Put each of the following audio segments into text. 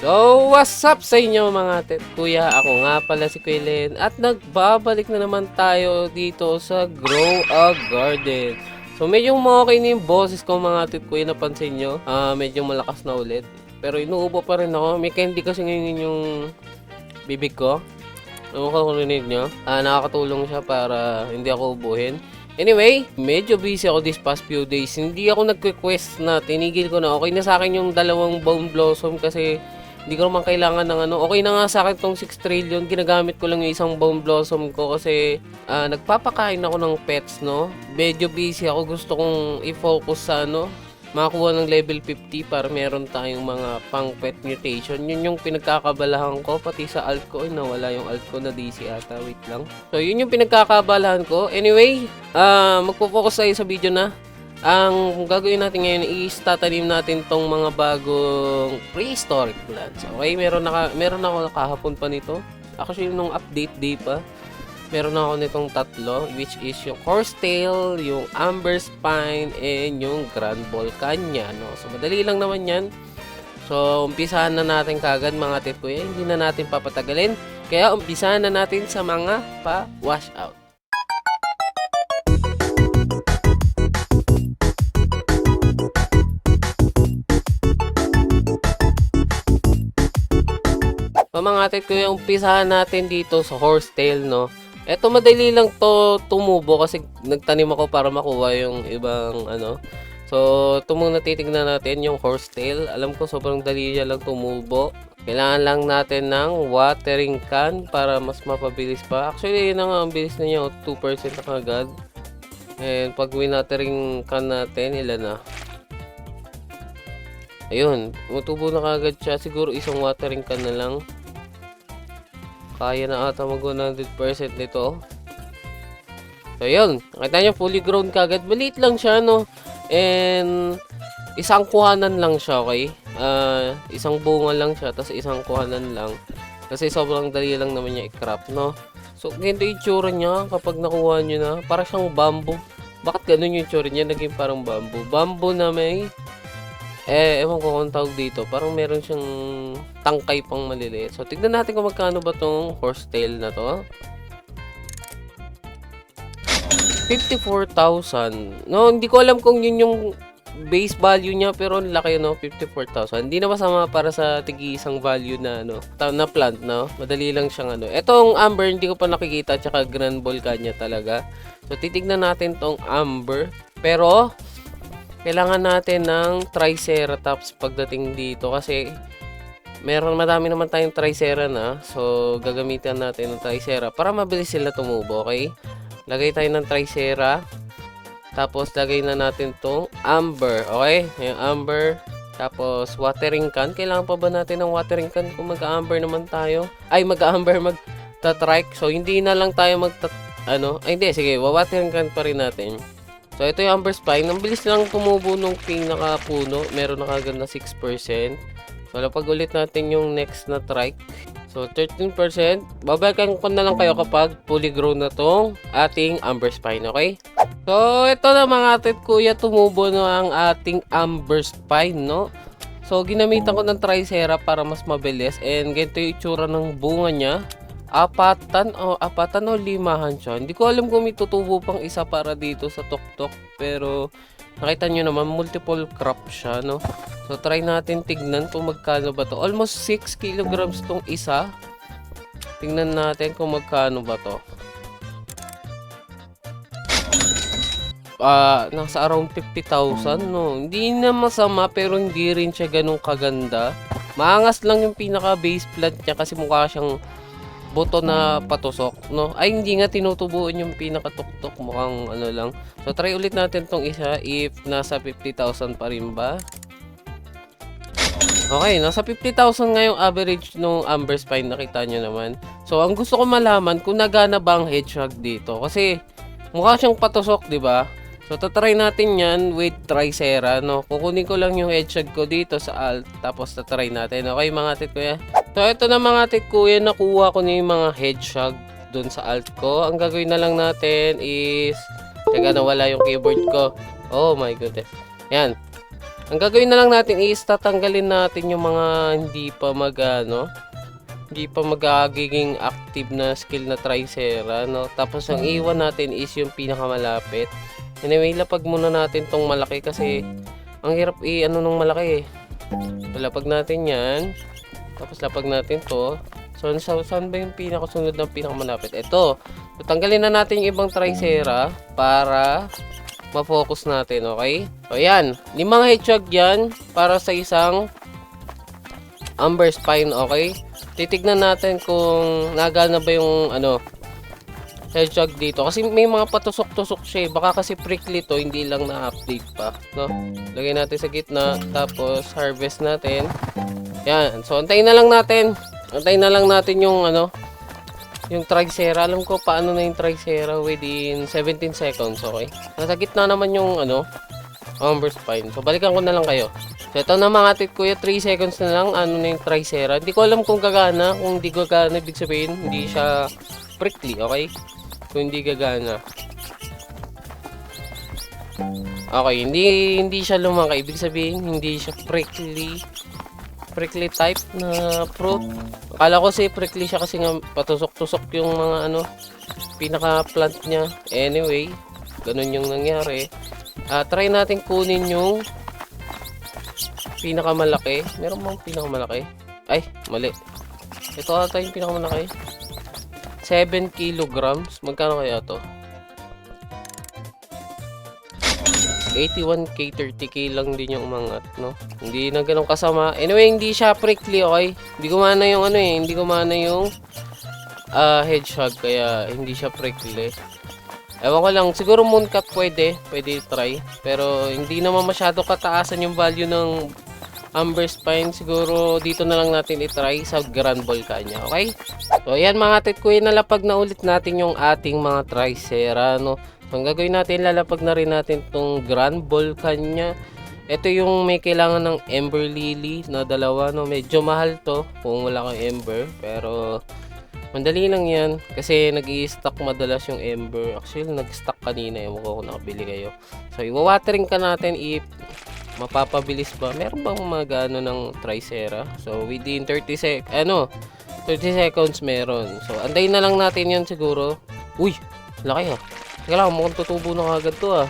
So, what's up sa inyo mga kuya? Ako nga pala si Quillen at nagbabalik na naman tayo dito sa Grow a Garden. So, medyo okay na yung boses ko mga kuya, napansin nyo. Medyo malakas na ulit. Pero inuubo pa rin ako. May candy kasi ngayon yung bibig ko. Ewan ko kung rinig nyo. Nakakatulong siya para hindi ako ubuhin. Anyway, medyo busy ako this past few days. Hindi ako nag-request na tinigil ko na. Okay na sa akin yung dalawang bone blossom kasi hindi ko naman kailangan ng ano. Okay na nga sa akin tong 6 trillion. Ginagamit ko lang yung isang bone blossom ko kasi nagpapakain ako ng pets, no. Medyo busy ako. Gusto kong i-focus sa ano, makakuha ng level 50 para meron tayong mga pang pet mutation. Yun yung pinagkakabalahan ko. Pati sa alt ko, nawala yung alt ko na DC ata. Wait lang. So, yun yung pinagkakabalahan ko. Anyway, magpo-focus tayo sa video na. Ang gagawin natin ngayon is tatanim natin tong mga bagong prehistoric plants. Okay, meron ako kahapon pa nito. Actually, nung update day pa, meron ako nitong tatlo, which is yung horsetail, yung amber spine, and yung grand volcania, no? So, madali lang naman yan. So, umpisahan na natin kagad mga kuya. Hindi na natin papatagalin. Kaya, umpisahan na natin sa mga pa-wash out. So, mga kuya, umpisahan natin dito sa horsetail, no? Eto, madali lang to tumubo kasi nagtanim ako para makuha yung ibang ano. So, ito muna titignan natin yung horsetail. Alam ko sobrang dali niya lang tumubo. Kailangan lang natin ng watering can para mas mapabilis pa. Actually, yun na nga, ang bilis na niya, 2% na kagad. And pag winatering can natin, ilan na? Ayun, mutubo na kagad siya. Siguro isang watering can na lang. Kaya na ata mag 100% nito. So, yun. Nakita nyo, fully grown kagad. Maliit lang siya, no? And, isang kuhanan lang siya, okay? Isang bunga lang siya, tapos isang kuhanan lang. Kasi sobrang dali lang naman niya i-crop, no? So, ganito yung tsura niya kapag nakuha nyo na. Parang siyang bamboo. Bakit ganun yung tsura niya? Naging parang bamboo. Bamboo na may ewan ko kung tawag dito. Parang meron siyang tangkay pang maliliit. So, tignan natin kung magkano ba tong horsetail na to. 54,000. No, hindi ko alam kung yun yung base value niya. Pero ang laki, no? 54,000. Hindi na masama para sa tig-isang value na, ano, na plant, no? Madali lang siyang, ano. Etong amber, hindi ko pa nakikita. Tsaka grand volcania talaga. So, titignan natin tong amber. Pero kailangan natin ng triceratops pagdating dito kasi madami naman tayong tricera na. So, gagamitan natin ng tricera para mabilis sila tumubo, okay? Lagay tayo ng tricera. Tapos, lagay na natin tong amber, okay? Yung amber. Tapos, watering can. Kailangan pa ba natin ng watering can kung mag-amber naman tayo? Ay, mag-amber, mag-trike. So, hindi na lang tayo hindi, sige, watering can pa rin natin. So, ito yung amber spine. Ang bilis lang tumubo nung pinaka-puno. Meron na kagad na 6%. So, lapag ulit natin yung next na trike. So, 13%. Babalikan ko na lang kayo kapag fully grown na tong ating amber spine, okay? So, ito na mga kuya, tumubo na ang ating amber spine, no? So, ginamitan ko ng tricera para mas mabilis. And ganito yung itsura ng bunga niya. Apatan o limahan siya. Hindi ko alam kung may tutubo pang isa para dito sa tuktok. Pero nakita nyo naman, multiple crop siya, no? So, try natin tignan kung magkano ba to. Almost 6 kilograms tong isa. Tignan natin kung magkano ba to. Nasa around 50,000, no? Hindi na masama pero hindi rin siya ganun kaganda. Maangas lang yung pinaka base plant niya kasi mukha siyang buto na patusok, no? Ay, hindi nga tinutubuan yung pinakatuktok. Mukhang ano lang. So, try ulit natin tong isa if nasa 50,000 pa rin ba. Okay, nasa 50,000 nga yung average nung amber spine. Nakita nyo naman. So, ang gusto ko malaman kung nagana ba ang hedgehog dito. Kasi, mukha siyang patusok, di ba? So, tatry natin yan with tricera, no? Kukunin ko lang yung hedgehog ko dito sa alt. Tapos, tatry natin. Okay, mga kuya? So, ito na mga kuya, nakuha ko na yung mga hedgehog dun sa alt ko. Ang gagawin na lang natin is, teka, nawala yung keyboard ko. Oh my goodness. Yan. Ang gagawin na lang natin is tatanggalin natin yung mga hindi pa magiging active na skill na Tricera, no? Tapos ang iwan natin is yung pinakamalapit. Anyway, lapag muna natin tong malaki kasi ang hirap nung malaki eh. Lapag natin yan. Tapos lapag natin to. So, saan ba yung pinakasunod ng pinakamalapit? Ito. Tanggalin na natin yung ibang Tricera para ma-focus natin, okay? So, yan. 5 hedgehog yan para sa isang Amber Spine, okay? Titignan natin kung nagana ba yung hedgehog dito. Kasi may mga patusok-tusok siya eh. Baka kasi prickly to, hindi lang na-update pa, no? Lagay natin sa gitna, tapos harvest natin. Yan. So, antayin na lang natin. Antayin na lang natin yung yung Tricera. Alam ko paano na yung Tricera within 17 seconds, okay? Nasa gitna naman yung Amber Spine. So, balikan ko na lang kayo. So, ito na mga atit kuya, 3 seconds na lang, na yung Tricera. Hindi ko alam kung gagana. Kung hindi gagana, ibig sabihin, hindi siya prickly, okay? Kung hindi gagana. Okay, hindi siya lumaki. Ibig sabihin, hindi siya prickly type na fruit. Akala ko prickly siya kasi nga patusok-tusok yung mga pinaka-plant niya. Anyway, ganun yung nangyari. Try natin kunin yung pinakamalaki. Meron bang pinakamalaki? Ay, mali. Ito ata yung pinakamalaki. 7 kilograms. Magkano kaya to? 81k, 30k lang din yung umangat, no? Hindi na ganun kasama. Anyway, hindi siya prickly, okay? Hindi gumana yung hindi gumana yung hedgehog, kaya hindi siya prickly. Ewan ko lang, siguro mooncut pwede try. Pero hindi naman masyado kataasan yung value ng Amber Spine. Siguro dito na lang natin i-try sa Grand Volcania, okay? So ayan mga tit kuya, nalapag na ulit natin yung ating mga Tricera, no? So, ang gagawin natin, lalapag na rin natin tong Grand Volcania. Ito yung may kailangan ng Ember Lily na dalawa, no? Medyo mahal to kung wala kang Ember, pero mandali lang yan kasi nag-i-stock madalas yung Ember. Actually, nag-stock kanina, ewan ko kung nakabili kayo. So, i-watering ka natin if mapapabilis ba. Meron bang mga ng Tricera? So, within 30 seconds meron. So, antayin na lang natin yan siguro. Uy, laki ha. Teka lang, mukhang tutubo na kagad to ah.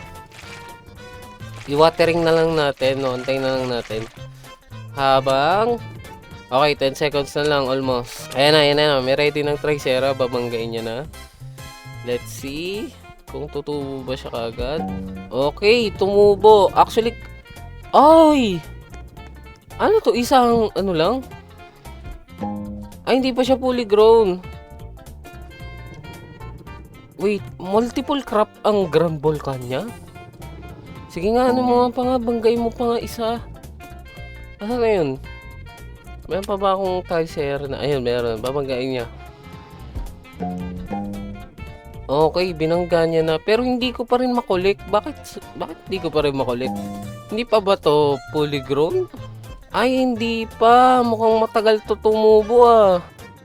I-watering na lang natin, no? Antayin na lang natin. Habang okay, 10 seconds na lang almost. Ayan na. May ready ng Tricera. Babanggain niya na. Let's see kung tutubo ba siya kagad. Okay, tumubo. Actually, ay! Ano to? Isang lang? Ay, hindi pa siya fully grown. Wait, multiple crop ang Grand Volcania? Sige nga, banggain mo pa nga isa. Ano na yun? Meron pa ba akong Tricera na? Ayun, meron. Babanggain niya. Okay, binangga niya na. Pero hindi ko pa rin makulik. Bakit hindi ko pa rin makulik? Hindi pa ba to fully grown? Ay, hindi pa. Mukhang matagal to tumubo ah.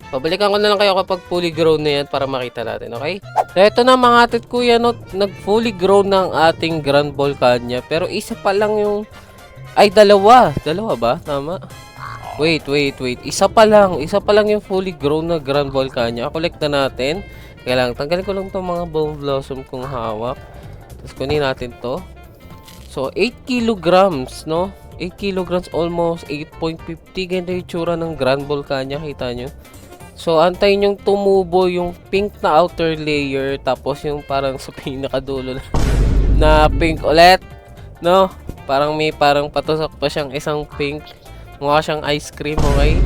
Pabalikan ko na lang kayo kapag fully grown na yan para makita natin, okay? So, ito na mga atit kuya, no? Nag-fully grown ng ating Grand Volcania. Pero isa pa lang yung... Ay, dalawa. Dalawa ba? Tama? Wait. Isa pa lang yung fully grown na Grand Volcania. Collect na natin. Kaya lang, tanggalin ko lang itong mga bone blossom kong hawak. Tapos kunin natin to. So, 8 kilograms, no? 8 kilograms, almost 8.50. Ganda yung tsura ng Grand Volcania. Kita nyo? So, antayin yung tumubo yung pink na outer layer. Tapos yung parang sa pinakadulo na pink ulit. No? Parang patusok pa siyang isang pink. Mukha siyang ice cream, okay?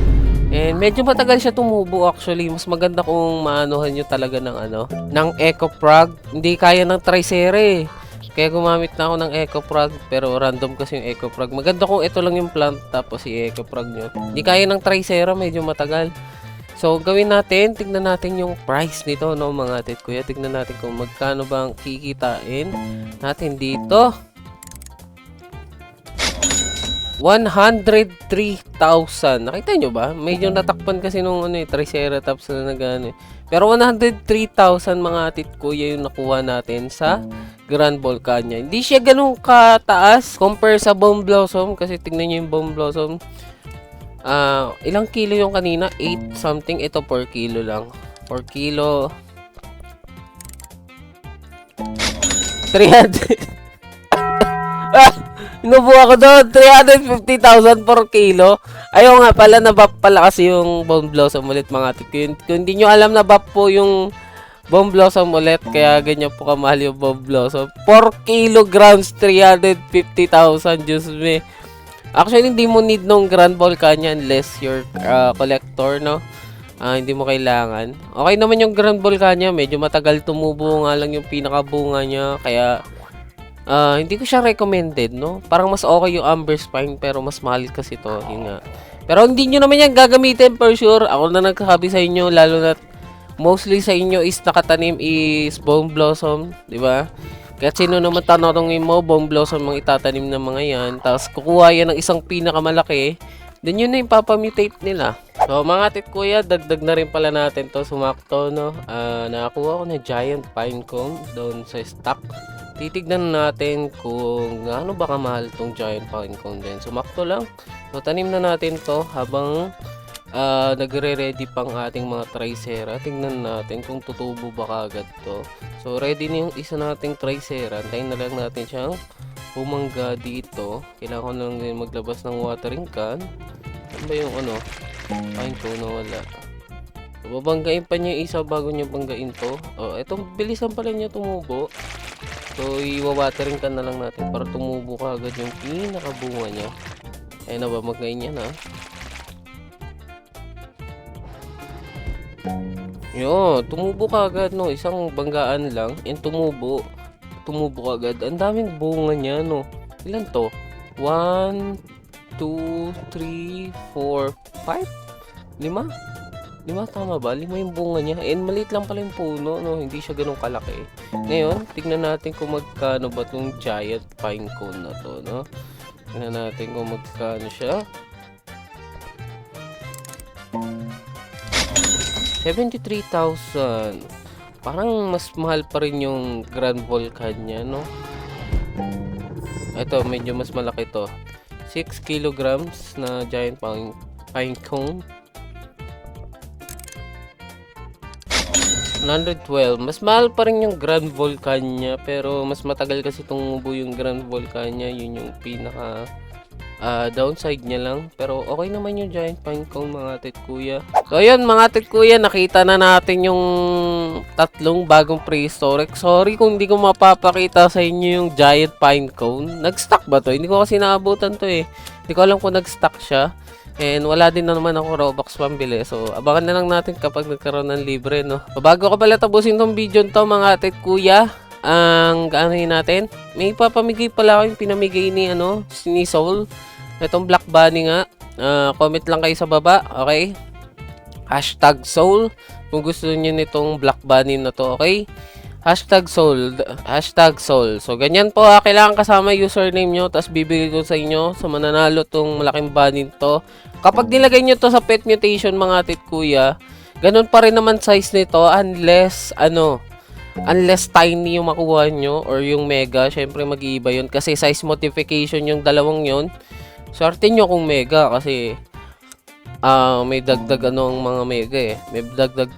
And medyo matagal siya tumubo actually. Mas maganda kung maanuhan nyo talaga ng Eco Frog. Hindi kaya ng Tricera eh. Kaya gumamit na ako ng Eco Frog. Pero random kasi yung Eco Frog. Maganda kung ito lang yung plant tapos si Eco Frog nyo. Hindi kaya ng Tricera, medyo matagal. So, gawin natin, tignan natin yung price nito, no, mga atit kuya. Tignan natin kung magkano bang kikitain natin dito. 103,000. Nakita nyo ba? Medyo natakpan kasi nung Triceratops na nagano eh. Pero 103,000 mga atit kuya yung nakuha natin sa Grand Volcania. Hindi siya ganun kataas compare sa Bone Blossom kasi tingnan nyo yung Bone Blossom. Ilang kilo yung kanina? 8 something. Ito 4 kilo lang. 4 kilo. 300. Inubo ako doon. 350,000 per kilo. Ayaw nga pala, na-buff pala kasi yung Bone Blossom ulit mga atit ko. Kung hindi nyo alam, na-buff po yung Bone Blossom ulit. Kaya ganyan po kamahal yung Bone Blossom. 4 kilograms, 350,000. Diyos me. Actually, hindi mo need nung Grand Volcania unless you're collector, no? Hindi mo kailangan. Okay naman yung Grand Volcania. Medyo matagal tumubo nga lang yung pinakabunga niya. Kaya, hindi ko siya recommended, no? Parang mas okay yung Amber Spine, pero mas mahal kasi to. Yun nga. Pero hindi nyo naman yan gagamitin for sure. Ako na nagkakabi sa inyo, lalo na mostly sa inyo is nakatanim is Bone Blossom, di ba? Kahit sino naman tanongin mo, Bone Blossom ang itatanim ng mga yan. Tapos kukuha yan ng isang pinakamalaki. Then yun na yung papamutate nila. So mga atit kuya, dagdag na rin pala natin to sumakto, no? Nakakuha ko na giant pine cone doon sa stock. Titignan natin kung gaano ba kamahal tong giant pine cone din. Sumakto lang. So tanim na natin to habang nagre-ready pang ating mga tricera. Tingnan natin kung tutubo ba kagad to. So ready na yung isa nating tricera. Antayin na lang natin siyang bumangga dito. Kailangan ko na lang din maglabas ng watering can. Ano ba yung pine cone na wala? So, babanggain pa niya yung isa bago niya banggain to. Etong bilisan pala niya tumubo. So iwa-watering can na lang natin para tumubo kagad yung pinakabunga niya. Ayun na ba, magkain niya na. Yo, tumubo kagad, no? Isang banggaan lang. Yan, tumubo kagad. Ang daming bunga niya, no? Ilan to? 1, 2, 3, 4, 5? 5, tama ba? 5 yung bunga niya. And maliit lang pala yung puno, no? Hindi siya ganun kalaki. Ngayon, tignan natin kung magkano ba tong giant pine cone na to, no? Tignan natin kung magkano siya. 73,000. Parang mas mahal pa rin yung Grand Volcania, no? Ito, medyo mas malaki to. 6 kilograms na giant pine cone. 112. Mas mahal pa rin yung Grand Volcania, pero mas matagal kasi tumubo yung Grand Volcania. Yun yung pinaka downside niya lang. Pero okay naman yung giant pine cone mga atit kuya. So ayun mga atit kuya, nakita na natin yung tatlong bagong prehistoric. Sorry kung hindi ko mapapakita sa inyo yung giant pine cone. Nag-stock ba to? Hindi ko kasi naabutan to eh. Hindi ko alam kung nag-stock siya. And wala din na naman ako Robux pambili. So abangan na lang natin kapag nagkaroon ng libre, no? Bago ko pala tapusin tong video to mga atit kuya, ang gaanohin natin, may papamigay pala ako yung pinamigay ni ni Soul. Itong Black Bunny nga. Comment lang kayo sa baba, okay? #Soul kung gusto niyo nitong Black Bunny na to, okay? #Soul. So ganyan po, kailangan kasama username nyo, tapos bibigay ko sa inyo sa mananalo tong malaking bunny to. Kapag nilagay nyo to sa pet mutation mga atit kuya, ganun pa rin naman size nito unless tiny yung makuha nyo or yung mega. Syempre mag-iiba yun kasi size modification yung dalawang yun. Swerte nyo kung mega kasi may dagdag ang mga mega eh. May dagdag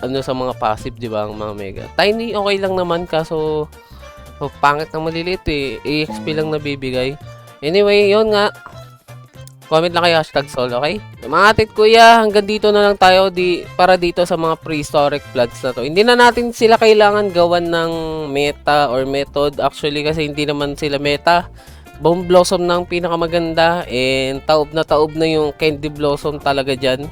sa mga passive, di ba, ang mga mega. Tiny okay lang naman kaso pangit na maliliit eh. EXP lang nabibigay. Anyway, yun nga. Comment lang kayo #Soul, okay? Mga atit kuya, hanggang dito na lang tayo para dito sa mga prehistoric vlogs na to. Hindi na natin sila kailangan gawan ng meta or method. Actually kasi hindi naman sila meta. Bone Blossom na ang pinakamaganda and taob na yung Candy Blossom talaga dyan.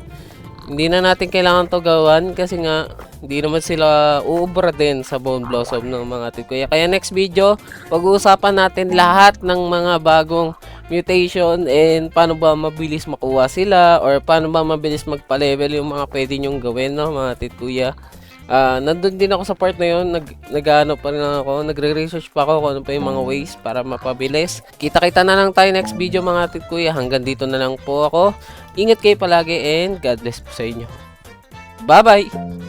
Hindi na natin kailangan to gawan kasi nga hindi naman sila uubra din sa Bone Blossom ng mga atit kuya. Kaya next video, pag-uusapan natin lahat ng mga bagong mutation and paano ba mabilis makuha sila or paano ba mabilis magpa-level yung mga pwede nyong gawin, no, mga atit kuya. Nandun din ako sa part na yun, nag-ano pa rin ako, nagre-research pa ako kung ano pa yung mga ways para mapabilis. Kita-kita na lang tayo next video mga titkuya. Hanggang dito na lang po ako. Ingat kayo palagi and God bless po sa inyo. Bye-bye!